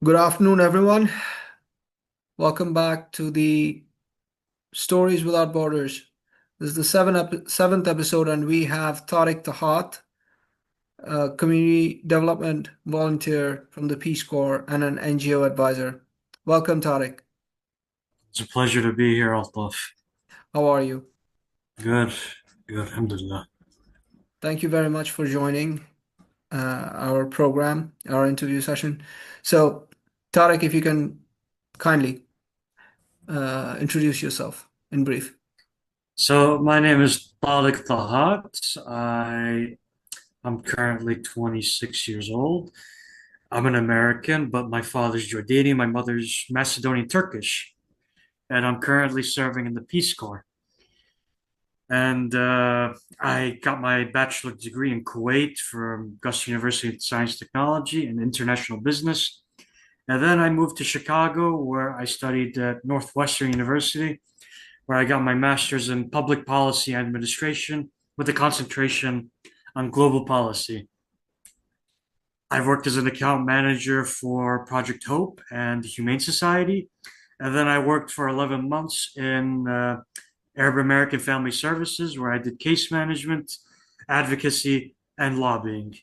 Good afternoon, everyone. Welcome back to the Stories Without Borders. This is the seventh episode, and we have Tarek Tahat, a community development volunteer from the Peace Corps and an NGO advisor. Welcome, Tarek. It's a pleasure to be here, Altaf. How are you? Good, good, alhamdulillah. Thank you very much for joining our program, our interview session. So, Tarek, if you can kindly introduce yourself in brief. So my name is Tarek Tahat. I'm currently 26 years old. I'm an American, but my father's Jordanian, my mother's Macedonian Turkish, and I'm currently serving in the Peace Corps. And I got my bachelor's degree in Kuwait from Gus University of Science Technology and International Business. And then I moved to Chicago, where I studied at Northwestern University, where I got my master's in public policy and administration with a concentration on global policy. I've worked as an account manager for Project Hope and the Humane Society. And then I worked for 11 months in Arab American Family Services, where I did case management, advocacy, and lobbying.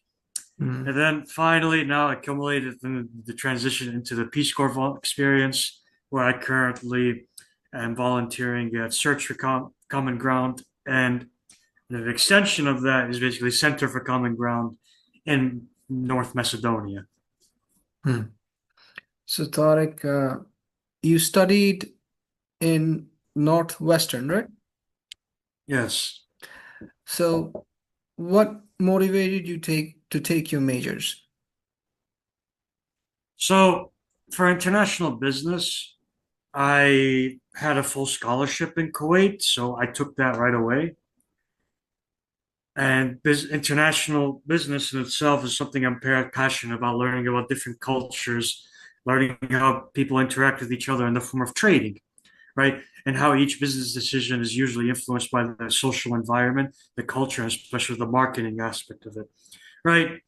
Mm. And then finally, now I accumulated the transition into the Peace Corps experience, where I currently am volunteering at Search for Common Ground. And the extension of that is basically Center for Common Ground in North Macedonia. Mm. So, Tarek, you studied in Northwestern, right? Yes. So, what motivated you to take your majors? So for international business, I had a full scholarship in Kuwait, so I took that right away. And international business in itself is something I'm very passionate about, learning about different cultures, learning how people interact with each other in the form of trading, right? And how each business decision is usually influenced by the social environment, the culture, and especially the marketing aspect of it, right?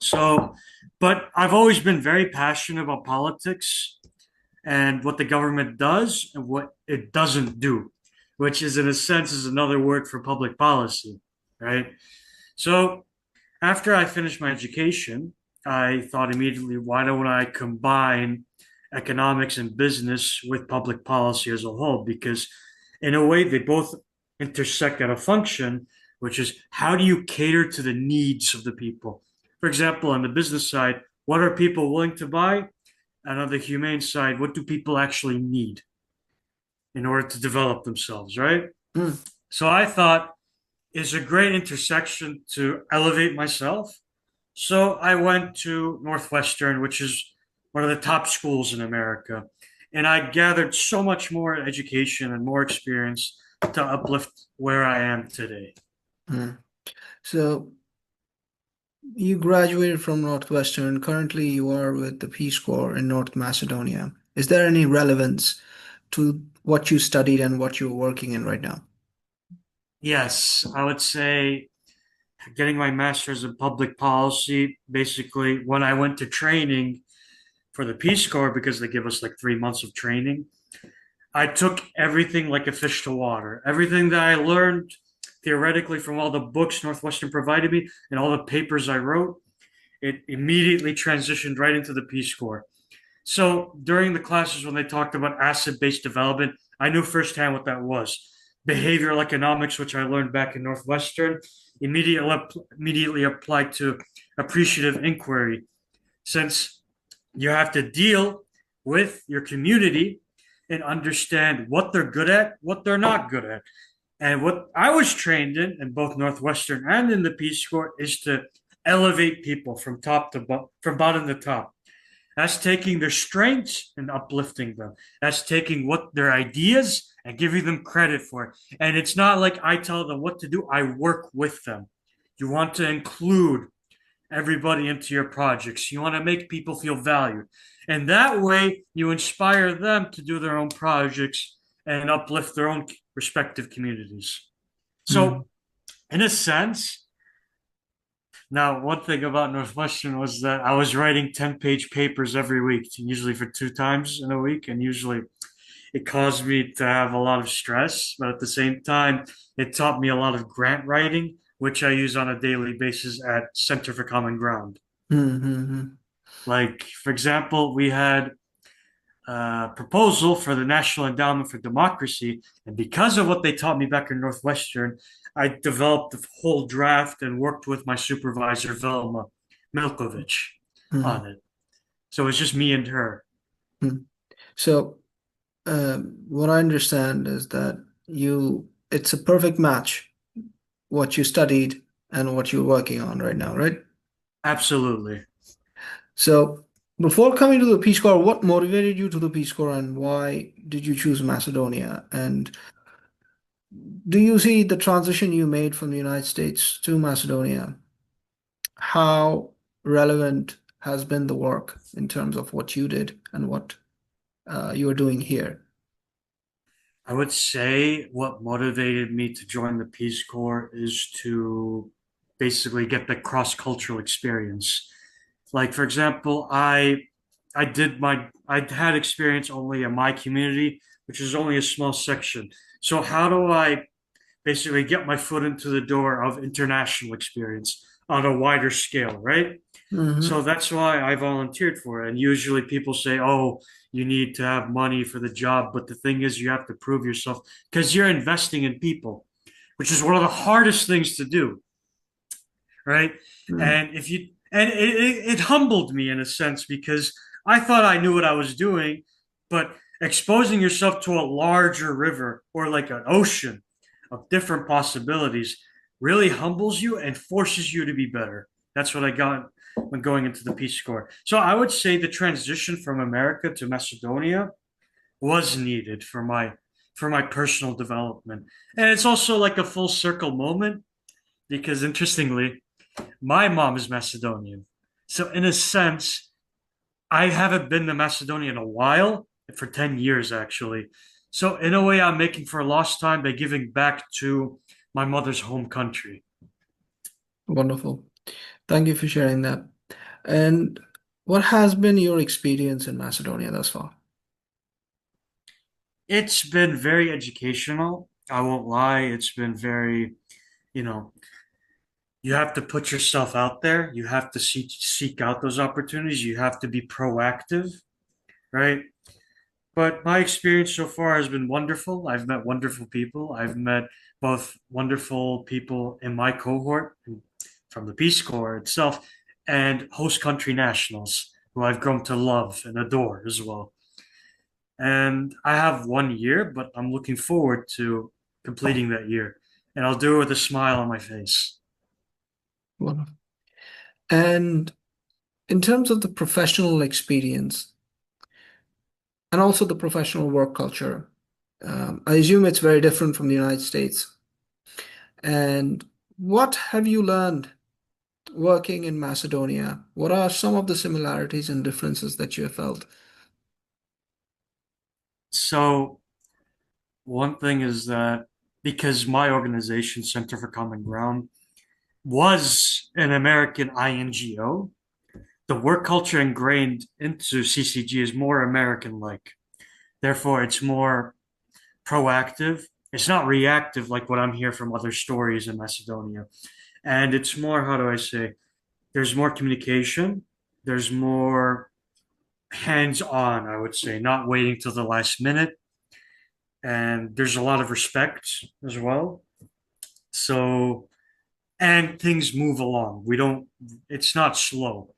So, but I've always been very passionate about politics and what the government does and what it doesn't do, which is in a sense is another word for public policy, right? So after I finished my education, I thought immediately, why don't I combine economics and business with public policy as a whole? Because in a way, they both intersect at a function, which is how do you cater to the needs of the people? For example, on the business side, what are people willing to buy? And on the humane side, what do people actually need in order to develop themselves, right? Mm. So I thought it's a great intersection to elevate myself. So I went to Northwestern, which is one of the top schools in America. And I gathered so much more education and more experience to uplift where I am today. Mm. So, you graduated from Northwestern. Currently, you are with the Peace Corps in North Macedonia. Is there any relevance to what you studied and what you're working in right now? Yes, I would say getting my master's in public policy, basically, when I went to training for the Peace Corps, because they give us like 3 months of training, I took everything like a fish to water. Everything that I learned theoretically from all the books Northwestern provided me and all the papers I wrote, it immediately transitioned right into the Peace Corps. So during the classes when they talked about asset-based development, I knew firsthand what that was. Behavioral economics, which I learned back in Northwestern, immediately applied to appreciative inquiry, since you have to deal with your community and understand what they're good at, what they're not good at. And what I was trained in both Northwestern and in the Peace Corps, is to elevate people from from bottom to top. That's taking their strengths and uplifting them. That's taking what their ideas and giving them credit for it. And it's not like I tell them what to do, I work with them. You want to include everybody into your projects. You want to make people feel valued. And that way, you inspire them to do their own projects and uplift their own respective communities. Mm. So, in a sense, Now, one thing about Northwestern was that I was writing 10-page papers every week, usually for two times in a week, and usually it caused me to have a lot of stress, but at the same time, it taught me a lot of grant writing, which I use on a daily basis at Center for Common Ground. Mm-hmm. Like, for example, we had a proposal for the National Endowment for Democracy, and because of what they taught me back in Northwestern, I developed the whole draft and worked with my supervisor, Vilma Milkovic, Mm-hmm. on it. So it's just me and her. Mm-hmm. So, what I understand is that it's a perfect match, what you studied and what you're working on right now, right? Absolutely. So, before coming to the Peace Corps, what motivated you to the Peace Corps and why did you choose Macedonia? And do you see the transition you made from the United States to Macedonia? How relevant has been the work in terms of what you did and what you are doing here? I would say what motivated me to join the Peace Corps is to basically get the cross-cultural experience. Like for example, I had experience only in my community, which is only a small section. So how do I basically get my foot into the door of international experience on a wider scale, right? Hmm. So that's why I volunteered for it. And usually people say, oh, you need to have money for the job. But the thing is, you have to prove yourself because you're investing in people, which is one of the hardest things to do, right? And if you, and it humbled me in a sense because I thought I knew what I was doing, but exposing yourself to a larger river or like an ocean of different possibilities really humbles you and forces you to be better. That's what I got when going into the Peace Corps. So I would say the transition from America to Macedonia was needed for my personal development. And it's also like a full circle moment because interestingly, my mom is Macedonian. So in a sense, I haven't been to Macedonia in a while, for 10 years actually. So in a way, I'm making for lost time by giving back to my mother's home country. Wonderful. Thank you for sharing that. And what has been your experience in Macedonia thus far? It's been very educational. I won't lie. It's been very, you know, you have to put yourself out there. You have to seek out those opportunities. You have to be proactive, right? But my experience so far has been wonderful. I've met wonderful people. I've met both wonderful people in my cohort from the Peace Corps itself and host country nationals who I've grown to love and adore as well. And I have 1 year, but I'm looking forward to completing that year. And I'll do it with a smile on my face. Wonderful. And in terms of the professional experience and also the professional work culture, I assume it's very different from the United States. And what have you learned working in Macedonia? What are some of the similarities and differences that you have felt? So, one thing is that because my organization, Center for Common Ground, was an American INGO, the work culture ingrained into CCG is more American like. Therefore, it's more proactive. It's not reactive like what I'm hearing from other stories in Macedonia. And it's more, how do I say, there's more communication, there's more hands on, I would say, not waiting till the last minute. And there's a lot of respect as well. So, and things move along. We don't, it's not slow.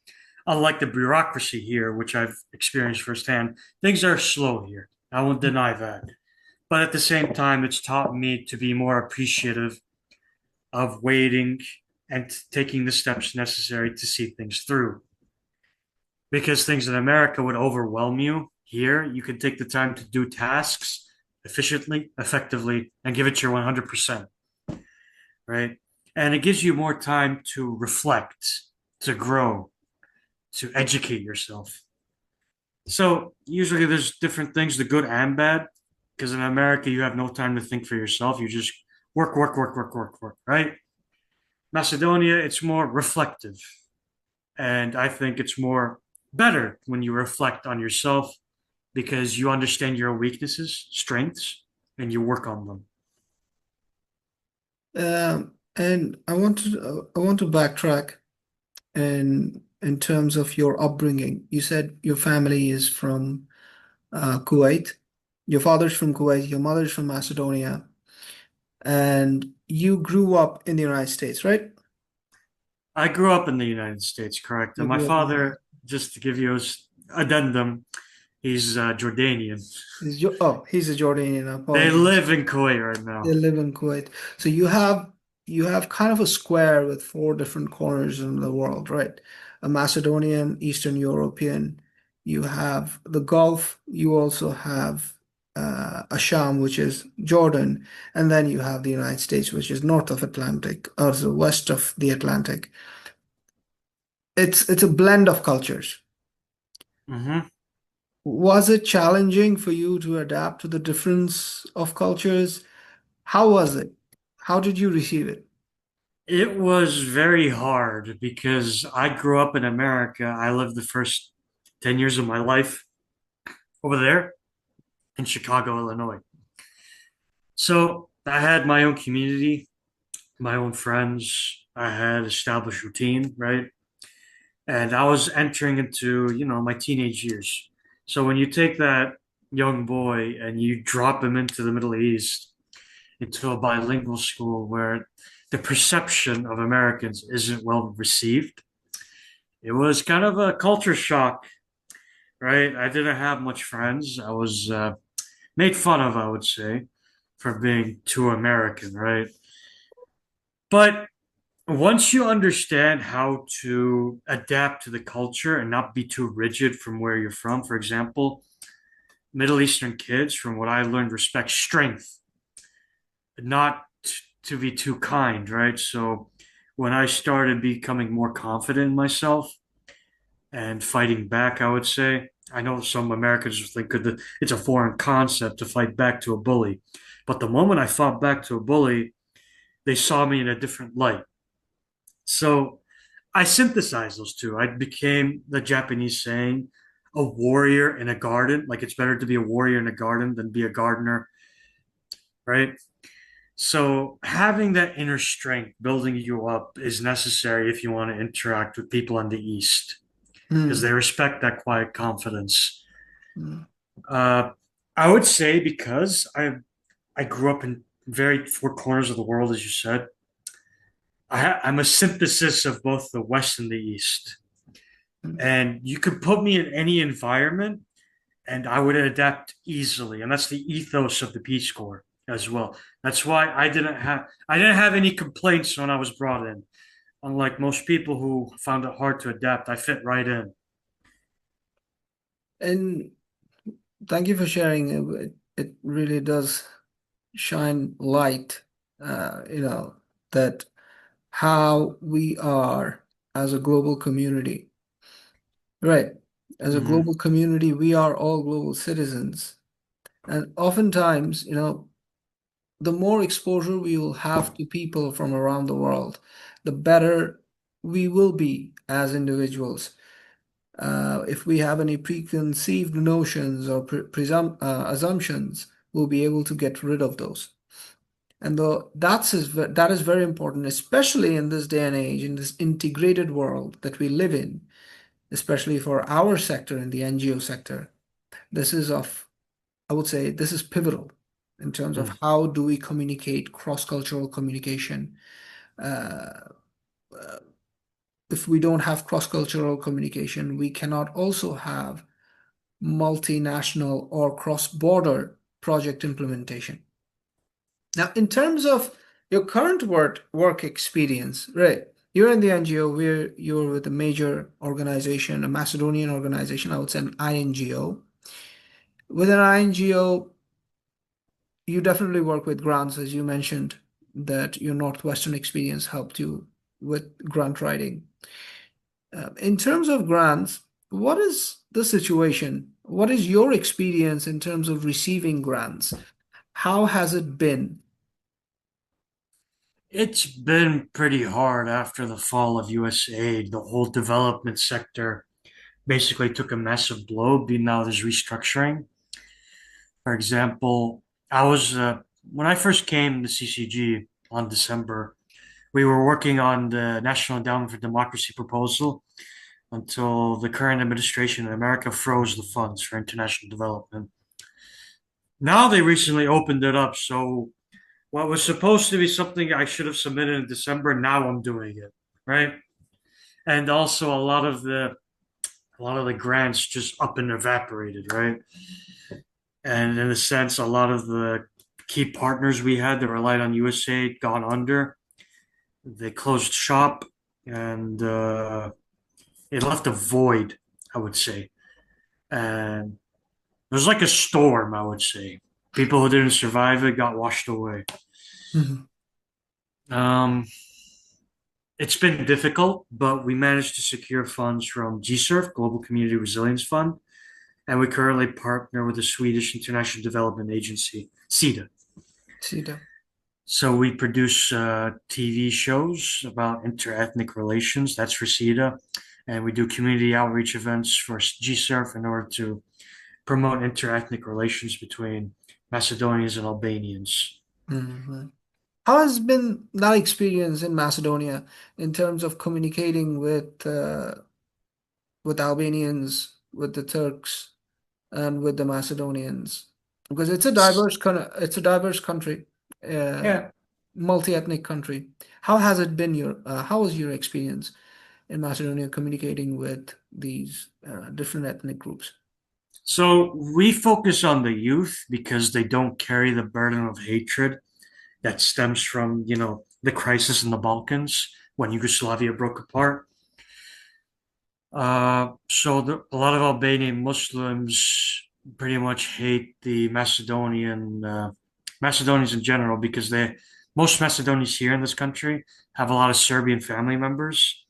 Unlike the bureaucracy here, which I've experienced firsthand, things are slow here. I won't deny that. But at the same time, it's taught me to be more appreciative of waiting and taking the steps necessary to see things through. Because things in America would overwhelm you. Here, you can take the time to do tasks efficiently, effectively, and give it your 100%, right? And it gives you more time to reflect, to grow, to educate yourself. So usually there's different things, the good and bad, because in America you have no time to think for yourself. You just work, work, work, work, work, work, right? Macedonia, it's more reflective. And I think it's more better when you reflect on yourself because you understand your weaknesses, strengths, and you work on them. And I want to backtrack in terms of your upbringing. You said your family is from Kuwait. Your father's from Kuwait, your mother's from Macedonia, and you grew up in the United States, right? I grew up in the United States, correct? You And my grew up in the United father, just to give you an addendum, he's Jordanian. Oh, he's a Jordanian. They Apologies. live in Kuwait right They now. live in Kuwait. So you have kind of a square with four different corners in the world, right? A Macedonian, Eastern European. You have the Gulf. You also have Asham, which is Jordan, and then you have the United States, which is north of Atlantic, or the west of the Atlantic. It's a blend of cultures. Hmm. Was it challenging for you to adapt to the difference of cultures? How was it? How did you receive it? It was very hard because I grew up in America. I lived the first 10 years of my life over there in Chicago, Illinois. So I had my own community, my own friends. I had established routine, right? And I was entering into, my teenage years. So when you take that young boy and you drop him into the Middle East, into a bilingual school where the perception of Americans isn't well received, it was kind of a culture shock, right? I didn't have much friends. I was made fun of, I would say, for being too American, right? But once you understand how to adapt to the culture and not be too rigid from where you're from, for example, Middle Eastern kids, from what I learned, respect strength, not to be too kind, right? So when I started becoming more confident in myself and fighting back, I would say, I know some Americans think it's a foreign concept to fight back to a bully. But the moment I fought back to a bully, they saw me in a different light. So I synthesized those two. I became the Japanese saying, a warrior in a garden. Like it's better to be a warrior in a garden than be a gardener, right? So having that inner strength building you up is necessary if you want to interact with people in the East because Hmm. they respect that quiet confidence. Hmm. Uh, I would say because I grew up in very four corners of the world, as you said. I'm a synthesis of both the West and the East. Hmm. And you could put me in any environment and I would adapt easily. And that's the ethos of the Peace Corps as well. That's why I didn't have any complaints when I was brought in. Unlike most people who found it hard to adapt, I fit right in. And thank you for sharing. It really does shine light, you know, that how we are as a global community. Right. As a Hmm. global community, we are all global citizens. And oftentimes, the more exposure we will have to people from around the world, the better we will be as individuals. If we have any preconceived notions or assumptions, we'll be able to get rid of those. And that is very important, especially in this day and age, in this integrated world that we live in, especially for our sector in the NGO sector. This is of, I would say, this is pivotal in terms of how do we communicate cross-cultural communication. Uh, if we don't have cross-cultural communication, we cannot also have multinational or cross-border project implementation. Now, in terms of your current work experience, right? You're in the NGO, where you're with a major organization, a Macedonian organization, I would say an INGO. With an INGO, you definitely work with grants, as you mentioned, that your Northwestern experience helped you with grant writing. In terms of grants, what is the situation? What is your experience in terms of receiving grants? How has it been? It's been pretty hard after the fall of US aid. The whole development sector basically took a massive blow. Now there's restructuring. For example, I was when I first came to CCG on December, we were working on the National Endowment for Democracy proposal until the current administration in America froze the funds for international development. Now they recently opened it up, so what was supposed to be something I should have submitted in December, now I'm doing it, right? And also a lot of the grants just up and evaporated, right? And in a sense, a lot of the key partners we had that relied on USA gone under. They closed shop, and it left a void, I would say. And it was like a storm, I would say. People who didn't survive it got washed away. Mhm. Um, it's been difficult, but we managed to secure funds from GSURF, Global Community Resilience Fund, and we currently partner with the Swedish International Development Agency, SIDA. See that. So we produce TV shows about interethnic relations. That's for SIDA, and we do community outreach events for GSURF in order to promote interethnic relations between Macedonians and Albanians. Mhm. How has been that experience in Macedonia in terms of communicating with Albanians, with the Turks, and with the Macedonians? Because it's a diverse country, uh, Yeah. multi-ethnic country. How was your experience in Macedonia communicating with these different ethnic groups? So we focus on the youth because they don't carry the burden of hatred that stems from, the crisis in the Balkans when Yugoslavia broke apart. A lot of Albanian Muslims pretty much hate the Macedonians in general because most Macedonians here in this country have a lot of Serbian family members,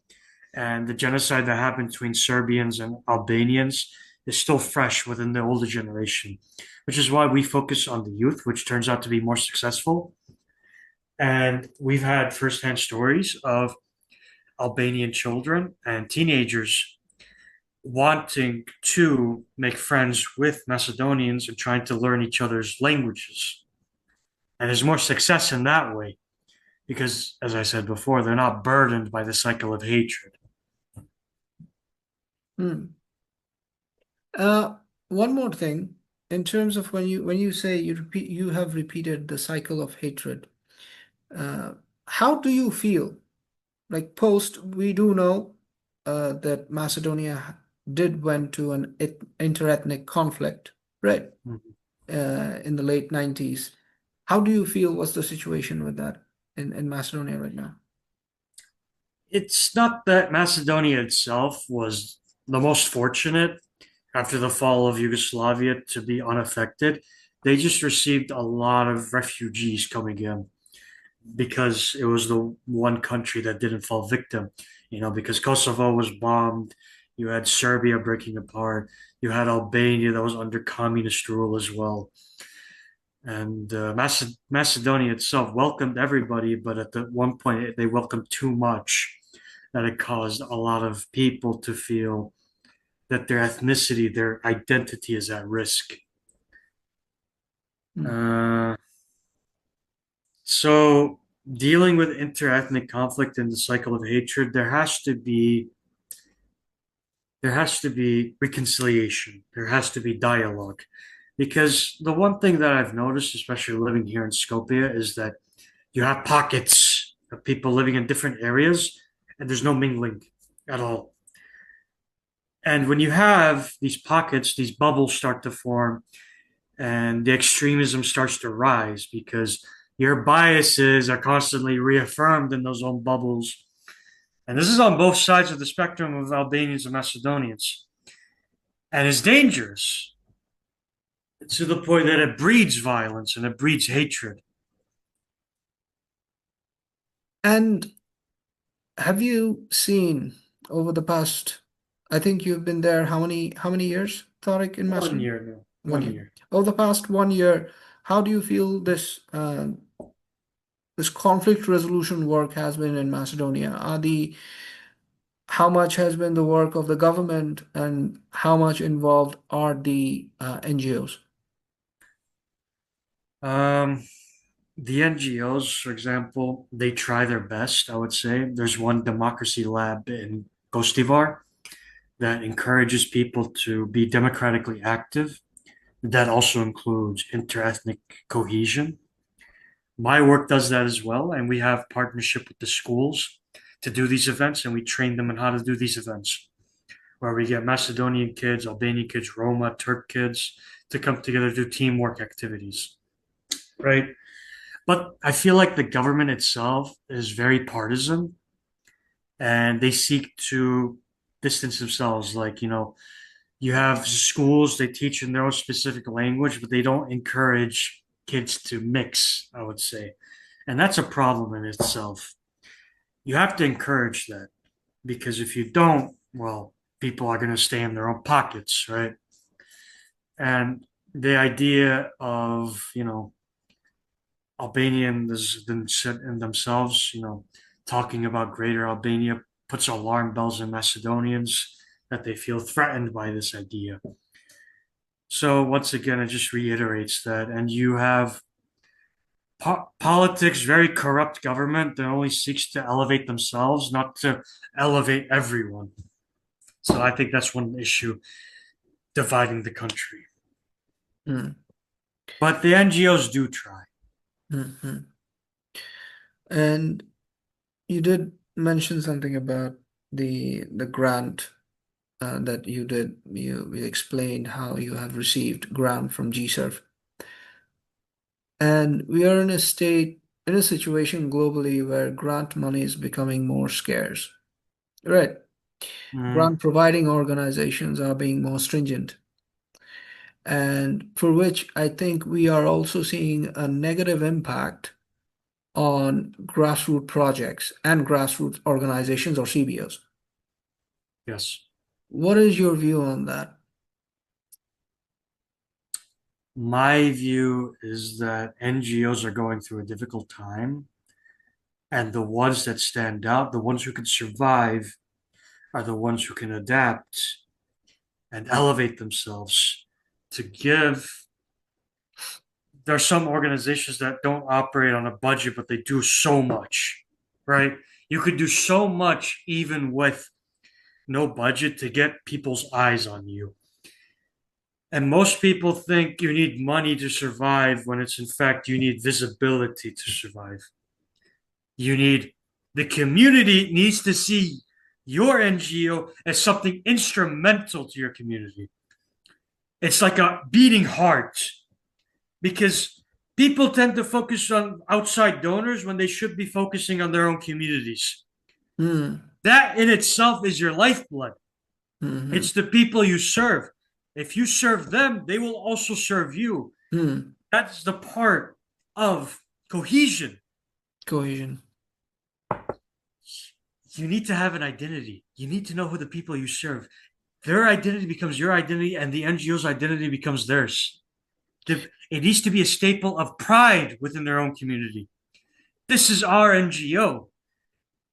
and the genocide that happened between Serbians and Albanians is still fresh within the older generation, which is why we focus on the youth, which turns out to be more successful. And we've had firsthand stories of Albanian children and teenagers wanting to make friends with Macedonians and trying to learn each other's languages. And there's more success in that way because, as I said before, they're not burdened by the cycle of hatred. Hmm. Uh, One more thing, in terms of when you say you have repeated the cycle of hatred, uh, how do you feel? Like post, we do know that Macedonia did went to an interethnic conflict, right? In the late 90s. How do you feel? What's the situation with that in Macedonia right now? It's not that Macedonia itself was the most fortunate after the fall of Yugoslavia to be unaffected. They just received a lot of refugees coming in because it was the one country that didn't fall victim. Because Kosovo was bombed, you had Serbia breaking apart, you had Albania that was under communist rule as well. And Macedonia itself welcomed everybody, but at the one point they welcomed too much that it caused a lot of people to feel that their ethnicity, their identity is at risk. Hmm. Uh, so, dealing with interethnic conflict and the cycle of hatred, there has to be reconciliation. There has to be dialogue. Because the one thing that I've noticed, especially living here in Skopje, is that you have pockets of people living in different areas and there's no mingling at all. And when you have these pockets, these bubbles start to form and the extremism starts to rise because your biases are constantly reaffirmed in those own bubbles. And this is on both sides of the spectrum of Albanians and Macedonians. And it's dangerous to the point that it breeds violence and it breeds hatred. And have you seen over the past, I think you've been there how many years, Tariq, in One Macedonia? year now. 1 year. Year. Over the past 1 year, how do you feel this conflict resolution work has been in Macedonia? How much has been the work of the government and how much involved are the NGOs? Um, the NGOs, for example, they try their best, I would say. There's one democracy lab in Gostivar that encourages people to be democratically active. That also includes interethnic cohesion. My work does that as well, and we have partnership with the schools to do these events, and we train them on how to do these events, where we get Macedonian kids, Albanian kids, Roma, Turk kids to come together to do teamwork activities, right? But I feel like the government itself is very partisan and they seek to distance themselves. Like, you have schools, they teach in their own specific language, but they don't encourage kids to mix, I would say. And that's a problem in itself. You have to encourage that because if you don't, well, people are going to stay in their own pockets, right? And the idea of, Albanians in themselves, talking about Greater Albania puts alarm bells in Macedonians that they feel threatened by this idea. So once again, it just reiterates that, and you have politics, very corrupt government that only seeks to elevate themselves, not to elevate everyone. So I think that's one issue dividing the country. Mm, But the NGOs do try. mhm. And you did mention something about the grant that you did. You explained how you have received grant from GSERF. And we are in a situation globally where grant money is becoming more scarce. Right. Mhm. Grant providing organizations are being more stringent, and for which I think we are also seeing a negative impact on grassroots projects and grassroots organizations or CBOs. Yes. What is your view on that? My view is that NGOs are going through a difficult time, and the ones that stand out, the ones who can survive, are the ones who can adapt and elevate themselves to give. There are some organizations that don't operate on a budget, but they do so much, right? You could do so much even with no budget to get people's eyes on you. And most people think you need money to survive when it's in fact you need visibility to survive. You need the community needs to see your NGO as something instrumental to your community. It's like a beating heart because people tend to focus on outside donors when they should be focusing on their own communities. Hmm. That in itself is your lifeblood. Hmm. It's the people you serve. If you serve them, they will also serve you. Hmm. That's the part of cohesion. Cohesion. You need to have an identity. You need to know who the people you serve. Their identity becomes your identity, and the NGO's identity becomes theirs. It needs to be a staple of pride within their own community. This is our NGO.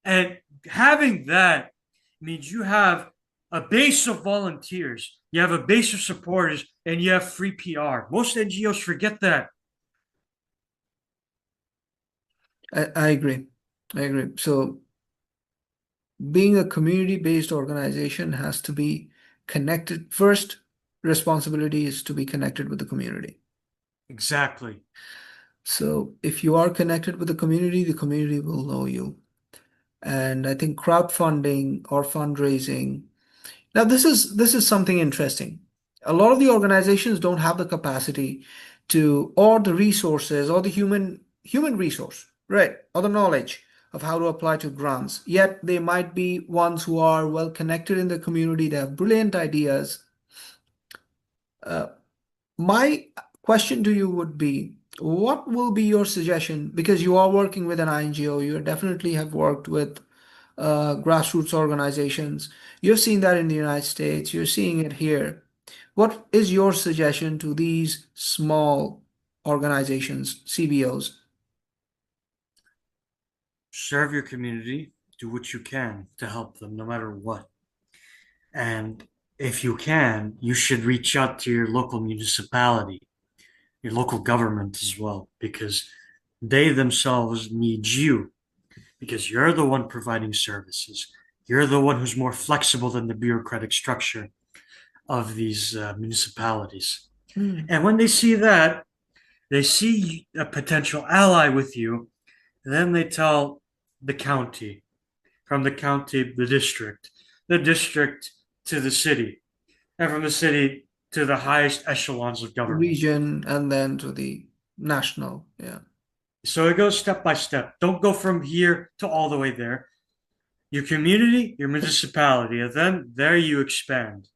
And having that means you have a base of volunteers, you have a base of supporters, and you have free PR. Most NGOs forget that. I agree. I agree. So being a community-based organization has to be connected. First, responsibility is to be connected with the community. Exactly. So if you are connected with the community will know you. And I think crowdfunding or fundraising. Now, this is something interesting. A lot of the organizations don't have the capacity to, or the resources, or the human resource, right, or the knowledge of how to apply to grants. Yet they might be ones who are well connected in the community. They have brilliant ideas. Uh, my question to you would be, what will be your suggestion? Because you are working with an NGO, you definitely have worked with grassroots organizations. You've seen that in the United States, you're seeing it here. What is your suggestion to these small organizations, CBOs? serve your community, do what you can to help them no matter what. And if you can, you should reach out to your local municipality, your local government as well, because they themselves need you, because you're the one providing services. You're the one who's more flexible than the bureaucratic structure of these municipalities. Hmm. And when they see that, they see a potential ally with you, then they tell the county, from the county, the district to the city, and from the city to the highest echelons of government. Region and then to the national. Yeah. So it goes step by step. Don't go from here to all the way there. Your community, your municipality, and then there you expand.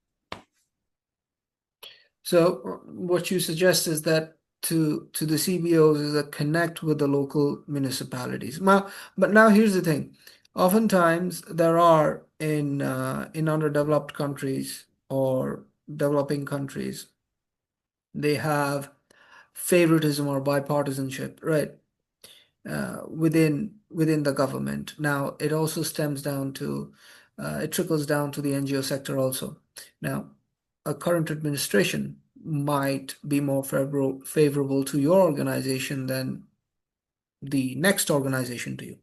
So what you suggest is that to the CBOs is a connect with the local municipalities. Now, but now here's the thing. Oftentimes there are in underdeveloped countries or developing countries, they have favoritism or bipartisanship, right? Within the government. Now, it also stems down to it trickles down to the NGO sector also. Now, a current administration might be more favorable to your organization than the next organization to you.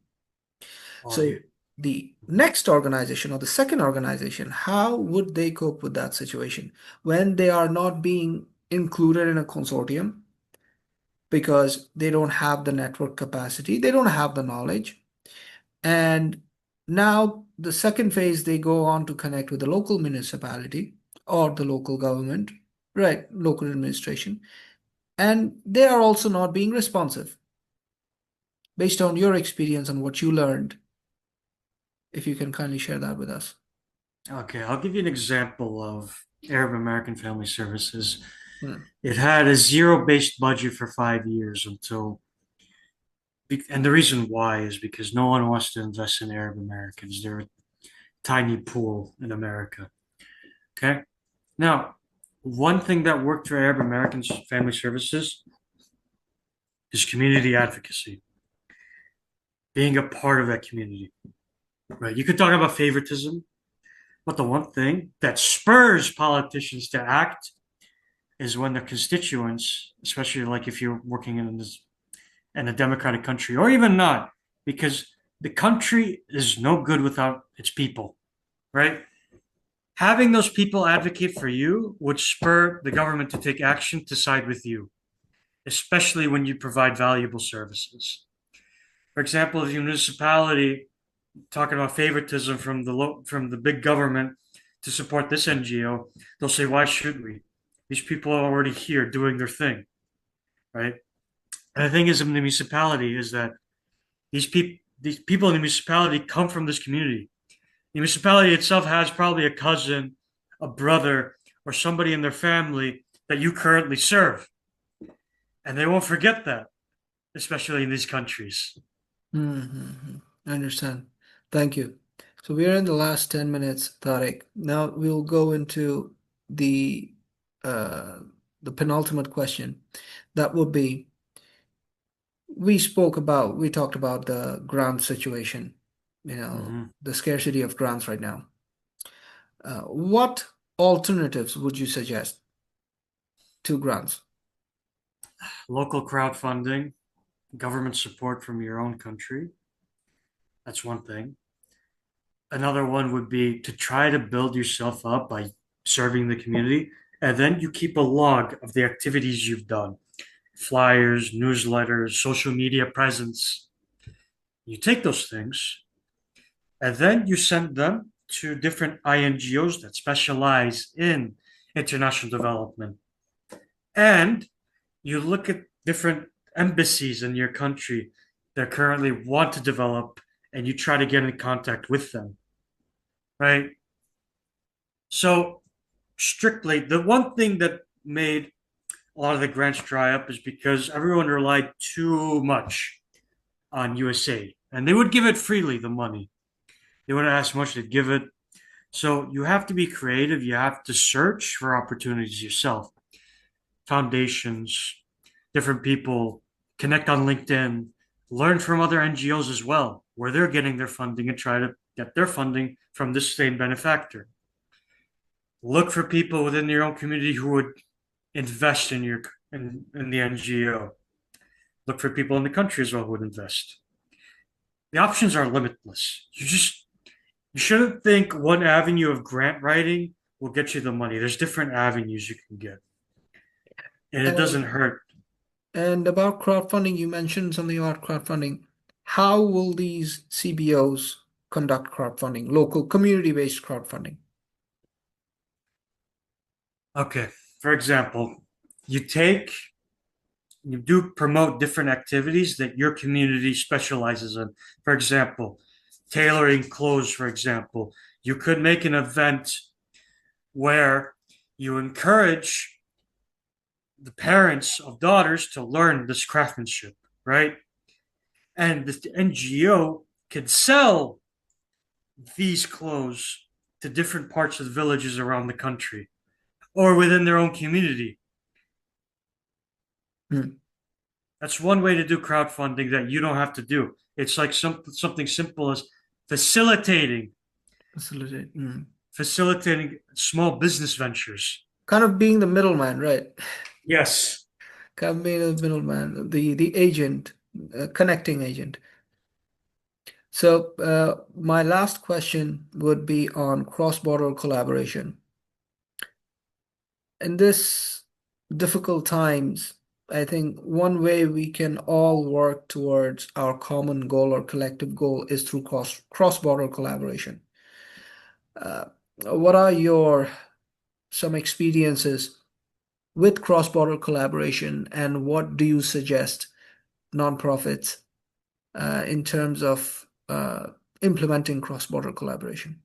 Oh, So the next organization or the second organization, how would they cope with that situation when they are not being included in a consortium because they don't have the network capacity, they don't have the knowledge. And now the second phase, they go on to connect with the local municipality or the local government, right? Local administration. And they are also not being responsive. Based on your experience and what you learned, if you can kindly share that with us. okay. I'll give you an example of Arab American Family Services. Hmm. It had a zero-based budget for 5 years until, and the reason why is because no one wants to invest in Arab Americans. They're a tiny pool in America. Okay. Now, one thing that worked for Arab Americans Family Services is community advocacy, being a part of that community. Right. You could talk about favoritism, but the one thing that spurs politicians to act is when their constituents, especially like if you're working in a democratic country or even not, because the country is no good without its people, right? Having those people advocate for you would spur the government to take action to side with you, especially when you provide valuable services. For example, if your municipality talking about favoritism from the big government to support this NGO, they'll say, "Why should we? These people are already here doing their thing, right?" And the thing is, in the municipality, is that these people in the municipality come from this community. The municipality itself has probably a cousin, a brother, or somebody in their family that you currently serve, and they won't forget that, especially in these countries. Mm-hmm. I understand. Thank you. So we are in the last 10 minutes, Tarek. Now we'll go into the uh, the penultimate question. That would be, we talked about the grant situation, Mhm. the scarcity of grants right now. What alternatives would you suggest to grants? Local crowdfunding, government support from your own country. That's one thing. Another one would be to try to build yourself up by serving the community. And then you keep a log of the activities you've done, flyers, newsletters, social media presence. You take those things and then you send them to different INGOs that specialize in international development. And you look at different embassies in your country that currently want to develop and you try to get in contact with them, right? So, strictly, the one thing that made a lot of the grants dry up is because everyone relied too much on USA and they would give it freely, the money. They wouldn't ask much, they'd give it. So, you have to be creative, you have to search for opportunities yourself, foundations, different people, connect on LinkedIn, learn from other NGOs as well. where they're getting their funding and try to get their funding from this same benefactor. Look for people within your own community who would invest in the NGO. Look for people in the country as well who would invest. The options are limitless. You shouldn't think one avenue of grant writing will get you the money. There's different avenues you can get, and it doesn't And hurt. and about crowdfunding, you mentioned something about crowdfunding. How will these CBOs conduct crowdfunding, local community-based crowdfunding? Okay, for example, you take you do promote different activities that your community specializes in. For example, tailoring clothes, for example. You could make an event where you encourage the parents of daughters to learn this craftsmanship, right? And the NGO can sell these clothes to different parts of the villages around the country or within their own community. Hmm. That's one way to do crowdfunding that you don't have to do. It's like something simple as facilitating Facilitate. facilitating small business ventures. Kind of being the middleman, right? Yes. Kind of being the middleman, the agent, connecting agent. So, my last question would be on cross-border collaboration. In this difficult times, I think one way we can all work towards our common goal or collective goal is through cross-border collaboration. Uh, what are your some experiences with cross-border collaboration, and what do you suggest nonprofits in terms of implementing cross-border collaboration?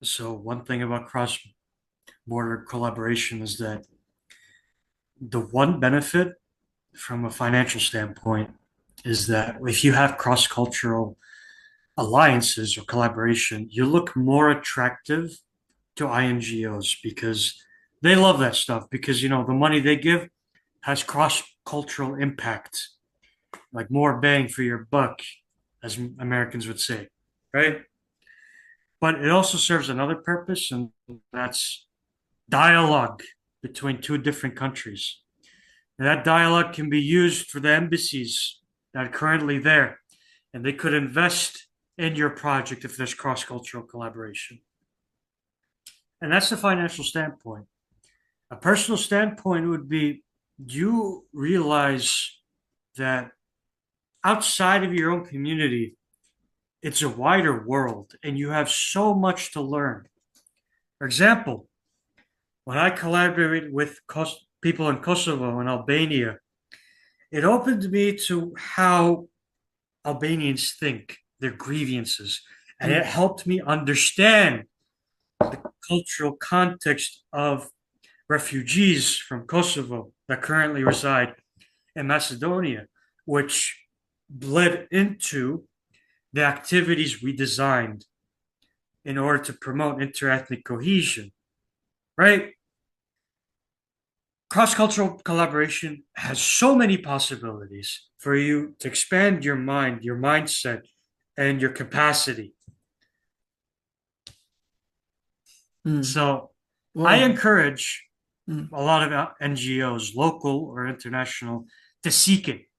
So one thing about cross-border collaboration is that the one benefit from a financial standpoint is that if you have cross-cultural alliances or collaboration, you look more attractive to INGOs because they love that stuff because the money they give has cross-cultural impact, like more bang for your buck, as Americans would say, right? But it also serves another purpose, and that's dialogue between two different countries. And that dialogue can be used for the embassies that are currently there, and they could invest in your project if there's cross-cultural collaboration. And that's the financial standpoint. A personal standpoint would be you realize that outside of your own community, it's a wider world and you have so much to learn. For example, when I collaborated with people in Kosovo and Albania, it opened me to how Albanians think, their grievances, and it Mm, helped me understand the cultural context of refugees from Kosovo that currently reside in Macedonia, which bled into the activities we designed in order to promote interethnic cohesion, right? Cross-cultural collaboration has so many possibilities for you to expand your mind, your mindset, and your capacity. mm. So I Wow. encourage Mm. a lot of NGOs, local or international, to seek it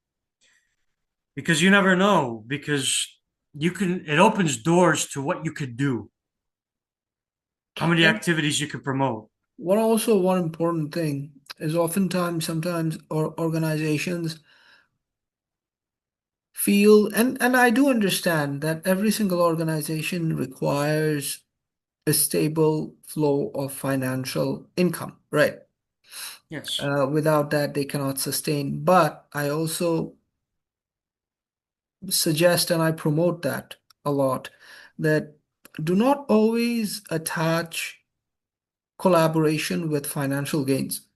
because you never know because it opens doors to what you could do, how many And activities you could promote. one important thing is oftentimes sometimes organizations feel, and I do understand that every single organization requires a stable flow of financial income, right? Yes. Without that, they cannot sustain. But I also suggest and I promote that a lot that do not always attach collaboration with financial gains.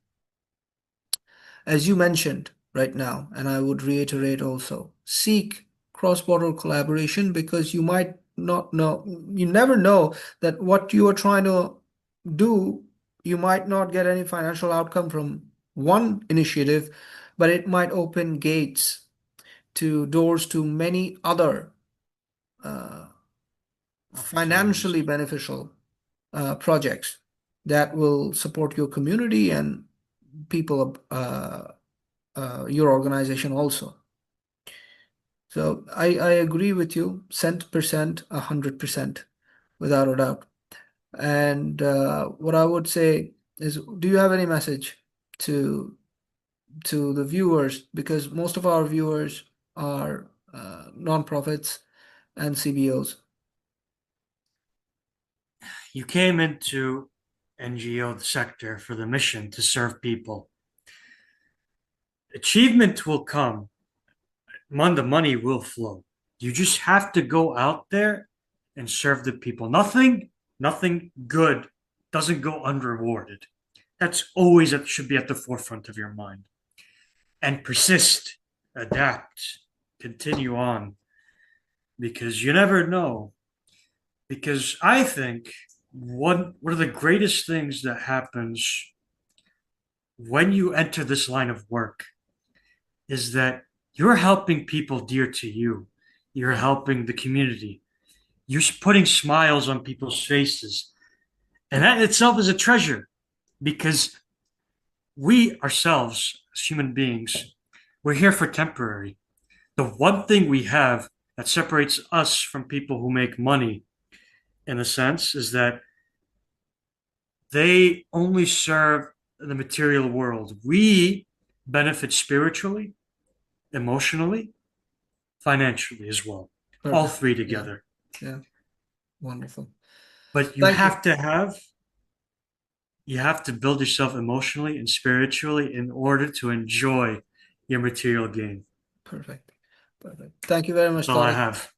As you mentioned right now, and I would reiterate also, seek cross-border collaboration because you might not know, you never know that what you are trying to do, you might not get any financial outcome from one initiative, but it might open gates to doors to many other. uh, opportunities. financially beneficial projects that will support your community and people, your organization also. So I agree with you, cent percent, 100%, without a doubt. And what I would say is, do you have any message to the viewers? Because most of our viewers are nonprofits and CBOs. You came into NGO sector for the mission to serve people. Achievement will come. The money will flow. You just have to go out there and serve the people. Nothing good doesn't go unrewarded. That's always that should be at the forefront of your mind. And persist, adapt, continue on, because you never know. Because I think one of the greatest things that happens when you enter this line of work is that you're helping people dear to you. You're helping the community. You're putting smiles on people's faces. And that itself is a treasure because we ourselves, as human beings, we're here for temporary. The one thing we have that separates us from people who make money, in a sense, is that they only serve the material world. We benefit spiritually, emotionally, financially as well. All Perfect. three Yeah. together. Yeah. Wonderful. But Thank you. you have to build yourself emotionally and spiritually in order to enjoy your material gain. Perfect. Perfect. Thank you very That's much, all I Tariq. have.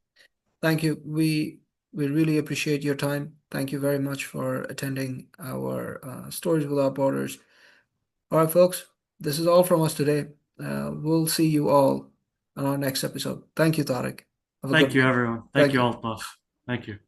Thank you. We really appreciate your time. Thank you very much for attending our Stories Without Borders. All right, folks, this is all from us today. We'll see you all on our next episode. Thank you, Tariq. Have a good Thank you, one. everyone. Thank Thank you, you. Altaf. Thank you.